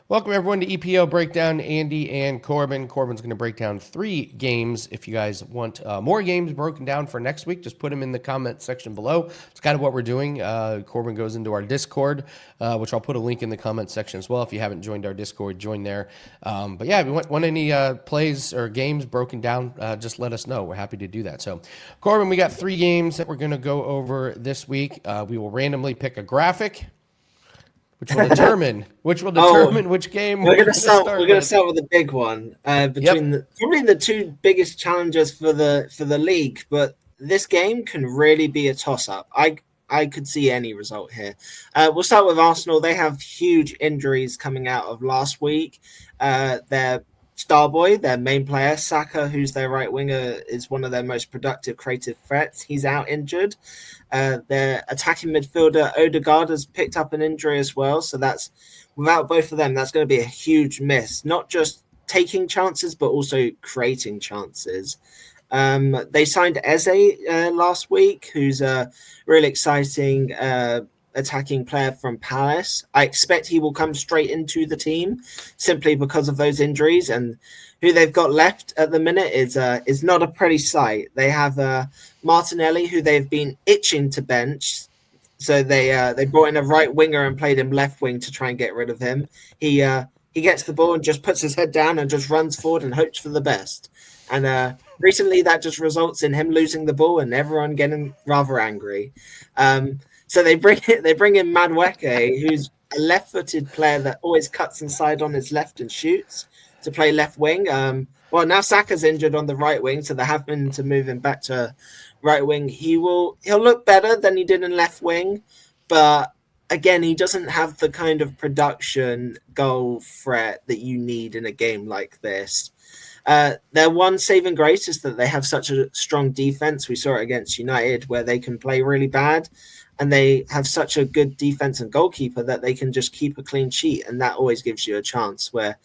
Welcome everyone to EPL Breakdown. Andy and Corbin. Corbin's going to break down 3 games. If you guys want more games broken down for next week, just put them in the comment section below. It's kind of what we're doing. Corbin goes into our Discord, which I'll put a link in the comment section as well. If you haven't joined our Discord, join there. But yeah, if you want any plays or games broken down, just let us know. We're happy to do that. So, Corbin, we got 3 games that we're going to go over this week. We will randomly pick a graphic which will determine Oh, which game we're we're gonna going to start. start We're gonna with. start with the big one. Between Yep. probably the two biggest challengers for the league, but this game can really be a toss up. I could see any result here. We'll start with Arsenal. They have huge injuries coming out of last week. Their star boy, their main player, Saka, who's their right winger, is one of their most productive creative threats. He's out injured. Their attacking midfielder Odegaard has picked up an injury as well, so that's without both of them, that's going to be a huge miss. Not just taking chances, but also creating chances. They signed Eze last week, who's a really exciting attacking player from Palace. I expect he will come straight into the team simply because of those injuries. And who they've got left at the minute is not a pretty sight. They have Martinelli, who they've been itching to bench. So they brought in a right winger and played him left wing to try and get rid of him. He gets the ball and just puts his head down and just runs forward and hopes for the best. And recently that just results in him losing the ball and everyone getting rather angry. So they bring in Madueke, who's a left-footed player that always cuts inside on his left and shoots to play left wing. Well, now Saka's injured on the right wing, so they have been to move him back to right wing. He'll look better than he did in left wing, but again, he doesn't have the kind of production goal threat that you need in a game like this. Their one saving grace is that they have such a strong defense. We saw it against United where they can play really bad and they have such a good defense and goalkeeper that they can just keep a clean sheet. And that always gives you a chance where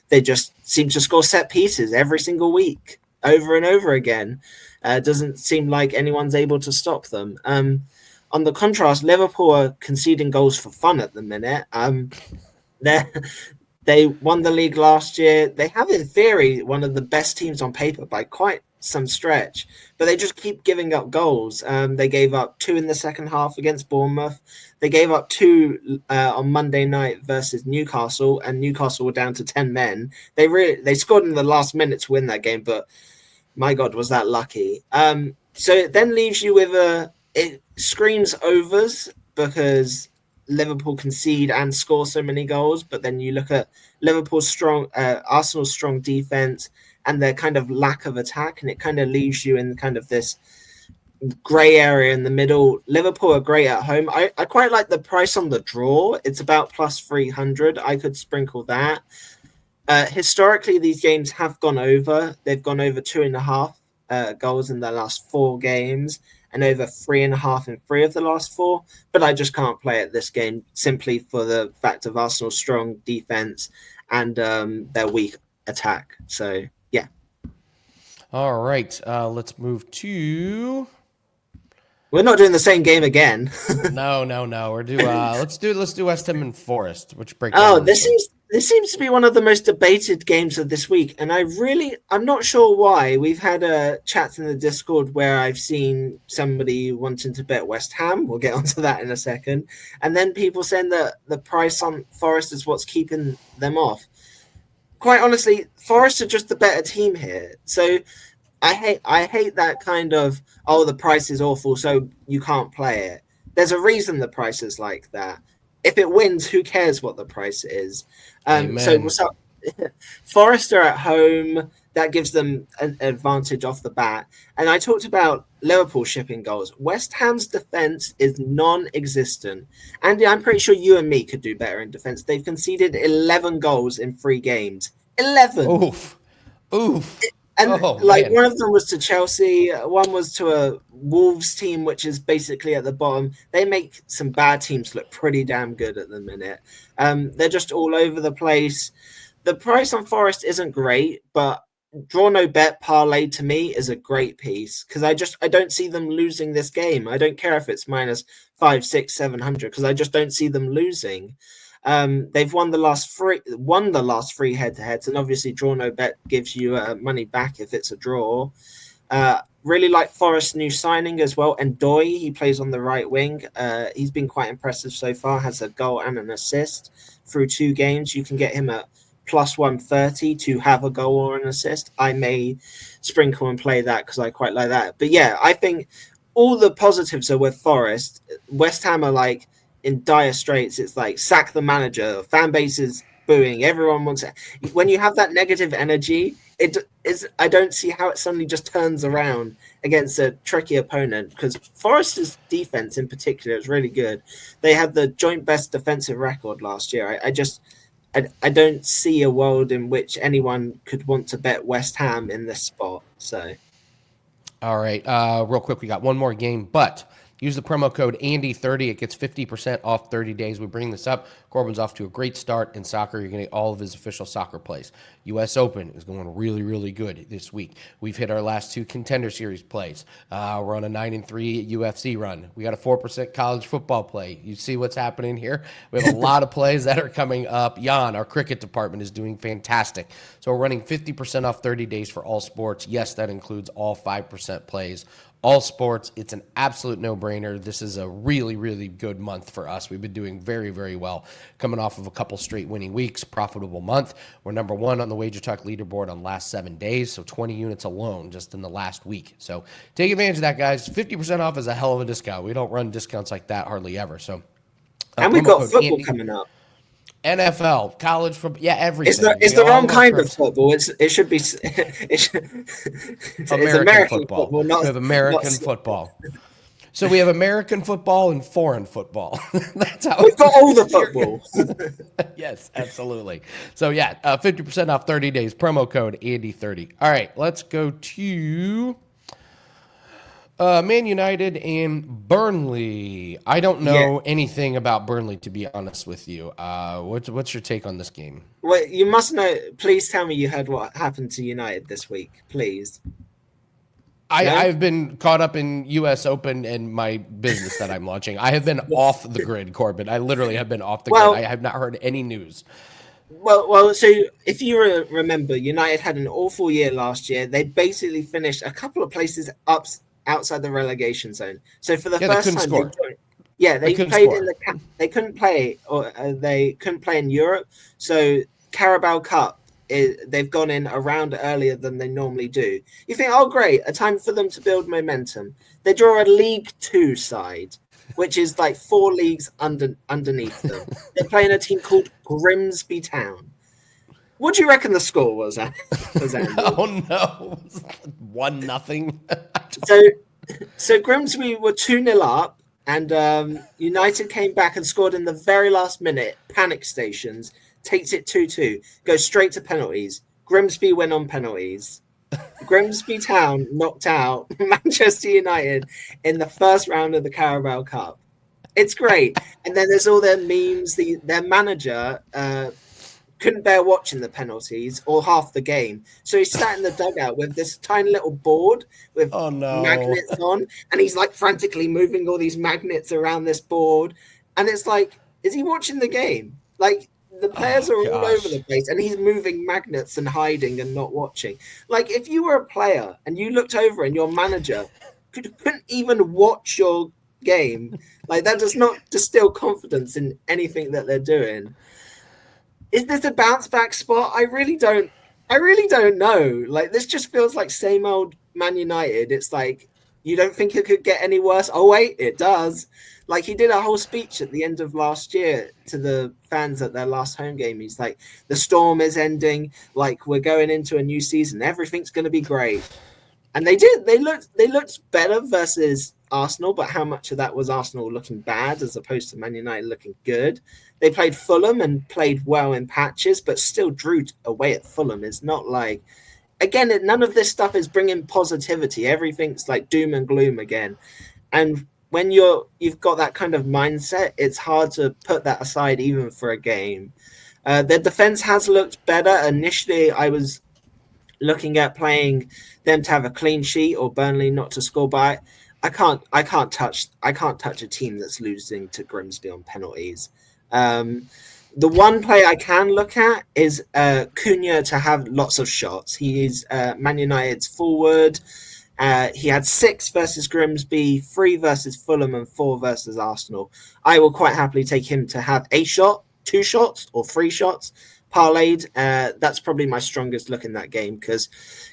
they just seem to score set pieces every single week over and over again. Doesn't seem like anyone's able to stop them. On the contrast, Liverpool are conceding goals for fun at the minute. They they won the league last year. They have, in theory, one of the best teams on paper by quite some stretch, but they just keep giving up goals. They gave up 2 in the second half against Bournemouth. They gave up 2 on Monday night versus Newcastle, and Newcastle were down to 10 men. They scored in the last minute to win that game, but my God, was that lucky. So it then leaves you with it screams overs because Liverpool concede and score so many goals, but then you look at Arsenal's strong defense and their kind of lack of attack, and it kind of leaves you in kind of this grey area in the middle. Liverpool are great at home. I quite like the price on the draw. It's about plus 300. I could sprinkle that. Historically, these games have gone over. They've gone over 2.5 goals in their last 4 games and over 3.5 in 3 of the last 4. But I just can't play at this game simply for the fact of Arsenal's strong defense and their weak attack. So, yeah. All right. Let's move to. We're not doing the same game again. No. Let's do West Ham and Forest, which breakdown Oh, this one. this seems to be one of the most debated games of this week, and I'm not sure why. We've had chats in the Discord where I've seen somebody wanting to bet West Ham. We'll get onto that in a second, and then people saying that the price on Forest is what's keeping them off. Quite honestly, Forest are just the better team here. So I hate that kind of, oh, the price is awful, so you can't play it. There's a reason the price is like that. If it wins, who cares what the price is? So Amen. what's up? Forest are at home. That gives them an advantage off the bat. And I talked about Liverpool shipping goals. West Ham's defense is non-existent. Andy, I'm pretty sure you and me could do better in defense. They've conceded 11 goals in 3 games. 11. Oof. Oof. And Oh like man. one of them was to Chelsea, one was to a Wolves team, which is basically at the bottom. They make some bad teams look pretty damn good at the minute. They're just all over the place. The price on Forest isn't great, but draw no bet parlay to me is a great piece because I don't see them losing this game. I don't care if it's minus 5, 6, 700 because I just don't see them losing. They've won the last three head-to-heads, and obviously draw no bet gives you money back if it's a draw. Really like Forest's new signing as well. And Doy, he plays on the right wing. He's been quite impressive so far, has a goal and an assist through 2 games. You can get him at plus 130 to have a goal or an assist. I may sprinkle and play that because I quite like that. But yeah, I think all the positives are with Forest. West Ham are like in dire straits. It's like sack the manager, fan base is booing, everyone wants it. When you have that negative energy, it is. I don't see how it suddenly just turns around against a tricky opponent, because Forest's defense in particular is really good. They had the joint best defensive record last year. I don't see a world in which anyone could want to bet West Ham in this spot. So, all right, real quick, we got one more game, but use the promo code Andy30. It gets 50% off 30 days. We bring this up. Corbin's off to a great start in soccer. You're going to get all of his official soccer plays. U.S. Open is going really, really good this week. We've hit our last 2 contender series plays. We're on a 9-3 UFC run. We got a 4% college football play. You see what's happening here? We have a lot of plays that are coming up. Jan, our cricket department, is doing fantastic. So we're running 50% off 30 days for all sports. Yes, that includes all 5% plays. All sports, it's an absolute no-brainer. This is a really, really good month for us. We've been doing very, very well. Coming off of a couple straight winning weeks, profitable month. We're number 1 on the Wager Talk leaderboard on last 7 days, so 20 units alone just in the last week. So take advantage of that, guys. 50% off is a hell of a discount. We don't run discounts like that hardly ever. So, and we've got football coming up. NFL, college football, yeah, everything. It's the wrong kind of football. It should be American football. Not, we have American football. So we have American football and foreign football. That's how we've got all the football. Yes, absolutely. So yeah, 50% off 30 days. Promo code Andy30. All right, let's go to Man United and Burnley. I don't know anything about Burnley, to be honest with you. What's your take on this game? Well, you must know. Please tell me you heard what happened to United this week, please. I've been caught up in U.S. Open and my business that I'm launching. I have been off the grid, Corbin. I literally have been off the grid. I have not heard any news. Well. So if you remember, United had an awful year last year. They basically finished a couple of places up outside the relegation zone. So for the first time, they played in the. They couldn't play, or they couldn't play in Europe. So Carabao Cup, they've gone in a round earlier than they normally do. You think, oh great, a time for them to build momentum. They draw a League 2 side, which is like 4 leagues underneath them. They're playing a team called Grimsby Town. What do you reckon the score was? Oh no, 1-0. So Grimsby were 2-0 up, and United came back and scored in the very last minute. Panic stations, takes it 2-2, goes straight to penalties. Grimsby went on penalties. Grimsby Town knocked out Manchester United in the first round of the Carabao Cup. It's great. And then there's all their memes. Their manager couldn't bear watching the penalties or half the game. So he sat in the dugout with this tiny little board with magnets on, and he's like frantically moving all these magnets around this board. And it's like, is he watching the game? Like, the players are all over the place, and he's moving magnets and hiding and not watching. Like, if you were a player and you looked over and your manager couldn't even watch your game, like, that does not distill confidence in anything that they're doing. Is this a bounce back spot? I really don't know. Like, this just feels like same old Man United. It's like, you don't think it could get any worse? Oh wait, it does. Like, he did a whole speech at the end of last year to the fans at their last home game. He's like, the storm is ending. Like, we're going into a new season. Everything's going to be great. And they did. They looked better versus Arsenal, but how much of that was Arsenal looking bad as opposed to Man United looking good? They played Fulham and played well in patches, but still drew away at Fulham. It's not like, again, none of this stuff is bringing positivity. Everything's like doom and gloom again. And when you've got that kind of mindset, it's hard to put that aside even for a game. Their defense has looked better. Initially, I was looking at playing them to have a clean sheet or Burnley not to score by. I can't touch a team that's losing to Grimsby on penalties. The one play I can look at is Cunha to have lots of shots. He is Man United's forward. He had 6 versus Grimsby, 3 versus Fulham, and 4 versus Arsenal. I will quite happily take him to have a shot, 2 shots, or 3 shots parlayed. That's probably my strongest look in that game because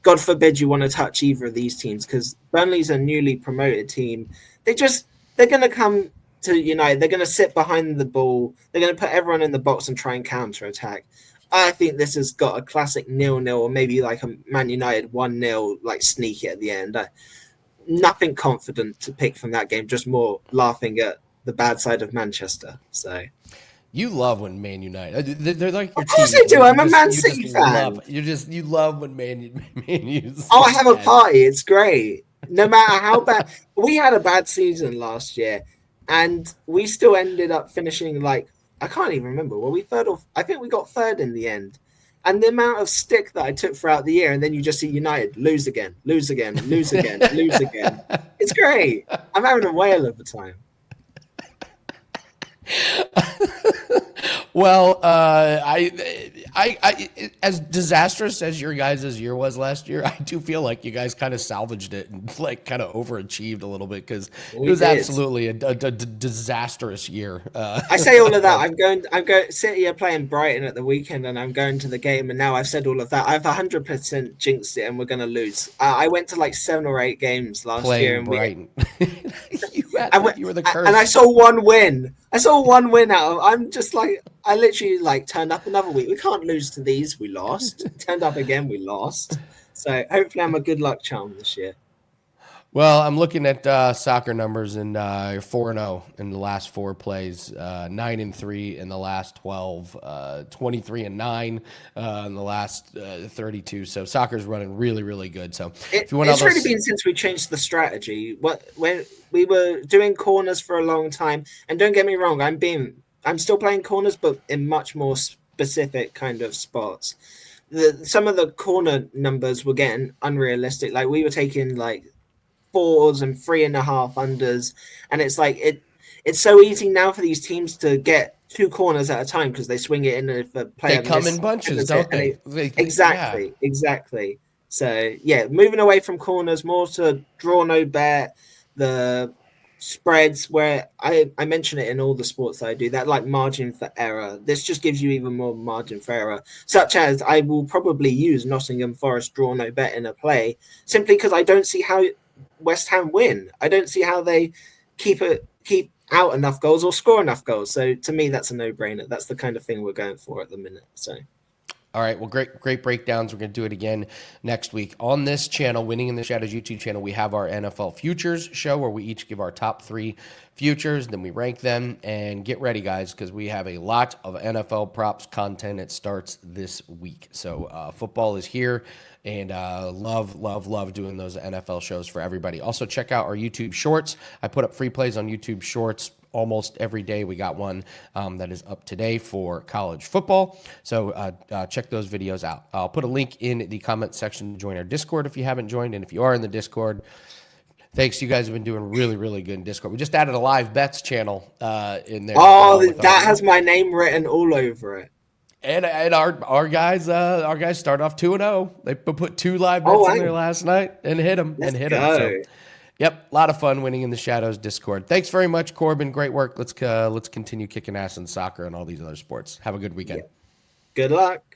God forbid you want to touch either of these teams because Burnley's a newly promoted team. They're going to come to United. They're going to sit behind the ball. They're going to put everyone in the box and try and counter attack. I think this has got a classic 0-0 or maybe like a Man United 1-0 like sneaky at the end. Nothing confident to pick from that game, just more laughing at the bad side of Manchester. So you love when Man United. They're like your of course team. I do. I'm a Man City fan. You love when Man U's. Oh, I have a party. It's great. No matter how bad we had a bad season last year, and we still ended up finishing like I can't even remember. Were we third or I think we got third in the end. And the amount of stick that I took throughout the year, and then you just see United lose again, lose again, lose again, lose again. It's great. I'm having a whale of a time. Well, I, as disastrous as your guys' year was last year, I do feel like you guys kind of salvaged it and like kind of overachieved a little bit because it was absolutely a disastrous year. I say all of that. I'm going. City are playing Brighton at the weekend, and I'm going to the game. And now I've said all of that. I've 100% jinxed it, and we're going to lose. I went to like 7 or 8 games last year, and Brighton. You were the curse. And I saw one win. Out of. I'm just like. I literally like turned up another week. We can't lose to these. We lost. Turned up again. We lost. So hopefully I'm a good luck charm this year. Well, I'm looking at soccer numbers and 4-0 in the last 4 plays, 9-3 in the last 12, 23-9 in the last 32. So soccer's running really, really good. So if you want, it's really been since we changed the strategy. When we were doing corners for a long time, and don't get me wrong, I'm still playing corners, but in much more specific kind of spots. Some of the corner numbers were getting unrealistic. Like we were taking like 4s and 3.5 unders, and it's like it's so easy now for these teams to get 2 corners at a time because they swing it in if a player they come in bunches, don't they? Exactly. So yeah, moving away from corners more to draw no bet, the spreads where I mention it in all the sports that I do, that like margin for error. This just gives you even more margin for error, such as I will probably use Nottingham Forest draw no bet in a play simply because I don't see how West Ham win. I don't see how they keep out enough goals or score enough goals. So to me, that's a no-brainer. That's the kind of thing we're going for at the minute. So. All right. Well, great breakdowns. We're going to do it again next week on this channel, Winning in the Shadows YouTube channel. We have our NFL Futures show where we each give our top 3 futures, then we rank them. And get ready, guys, because we have a lot of NFL props content. It starts this week. So football is here, and love doing those NFL shows for everybody. Also, check out our YouTube Shorts. I put up free plays on YouTube Shorts almost every day. We got one that is up today for college football. So check those videos out. I'll put a link in the comment section to join our Discord if you haven't joined. And if you are in the Discord, thanks. You guys have been doing really, really good in Discord. We just added a live bets channel in there. Oh, that has my name written all over it. And our guys start off 2-0. They put 2 live bets in there last night and hit them. So, yep, a lot of fun winning in the Shadows Discord. Thanks very much, Corbin. Great work. Let's continue kicking ass in soccer and all these other sports. Have a good weekend. Yeah. Good luck.